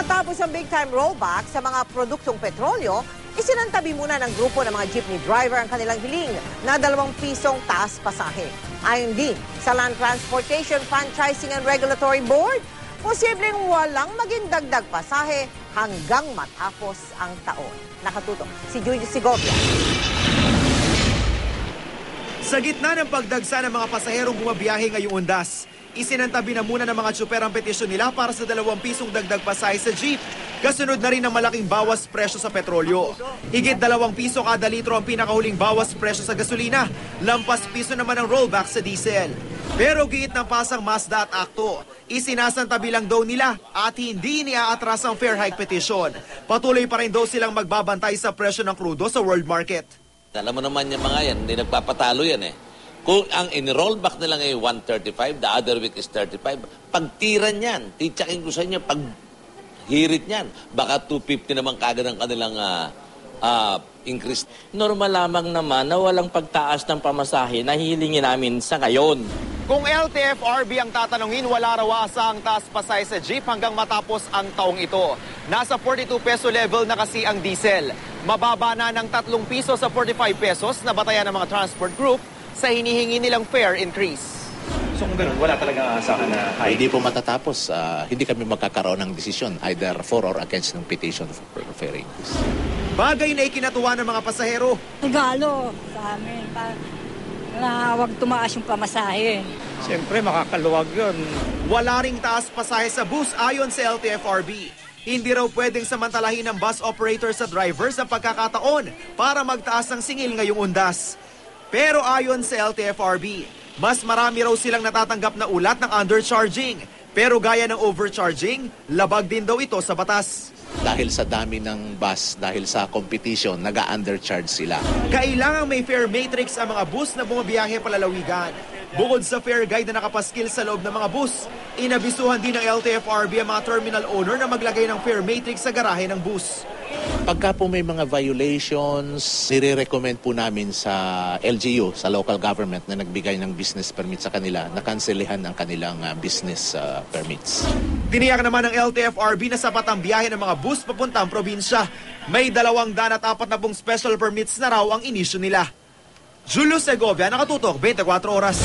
Matapos ang big-time rollback sa mga produktong petrolyo, isinantabi muna ng grupo ng mga jeepney driver ang kanilang hiling na 2 pisong taas pasahe. Ayon din sa Land Transportation Franchising and Regulatory Board, posibleng walang maging dagdag pasahe hanggang matapos ang taon. Nakatutok si Julius Segovia. Sa gitna ng pagdagsa ng mga pasaherong bumabiyahe ngayong undas, isinantabi na muna ng mga tsuper ang petisyon nila para sa 2 pisong dagdag pasahe sa jeep. Kasunod na rin ng malaking bawas presyo sa petrolyo. Higit 2 piso kada litro ang pinakahuling bawas presyo sa gasolina. Lampas piso naman ang rollback sa diesel. Pero giit ng pasang Mazda at Akto, isinasantabi lang daw nila at hindi iniaatras ang fair hike petition. Patuloy pa rin daw silang magbabantay sa presyo ng krudo sa world market. Alam mo naman yung mga yan, hindi nagpapatalo yan eh. Kung ang in-rollback nila ngayon 135, the other week is 35, pagtiran yan, titsakin ko sa inyo, pag hirit niyan, baka 250 naman kagad ang kanilang increase. Normal lamang naman na walang pagtaas ng pamasahe na hihilingin namin sa ngayon. Kung LTFRB ang tatanungin, wala raw asang taas pasahe sa jeep hanggang matapos ang taong ito. Nasa 42 peso level na kasi ang diesel. Mababa na ng 3 piso sa 45 pesos na batayan ng mga transport group sa hinihingi nilang fare increase. So kung ganun, wala talagang aasahan na high? Hindi po matatapos. Hindi kami magkakaroon ng desisyon either for or against ng petition for fare increase. Bagay na ikinatuwa ng mga pasahero. Regalo sa amin na huwag tumaas yung pamasahe. Siyempre, makakaluwag yun. Wala ring taas pasahe sa bus ayon sa LTFRB. Hindi raw pwedeng samantalahin ng bus operator sa drivers ang pagkakataon para magtaas ng singil ngayong undas. Pero ayon sa LTFRB, mas marami raw silang natatanggap na ulat ng undercharging. Pero gaya ng overcharging, labag din daw ito sa batas. Dahil sa dami ng bus, dahil sa competition, nag-undercharge sila. Kailangang may fare matrix ang mga bus na bumabiyahe palalawigan. Bukod sa fare guide na nakapaskil sa loob ng mga bus, inabisuhan din ng LTFRB ang mga terminal owner na maglagay ng fare matrix sa garahe ng bus. Pagka po may mga violations, nire-recommend po namin sa LGU, sa local government na nagbigay ng business permit sa kanila, na kanselihan ang kanilang business permits. Tiniyak naman ng LTFRB na sapat ang biyahe ng mga bus papuntang probinsya. May 240 special permits na raw ang inisyu nila. Julius Segovia, nakatutok, 24 oras.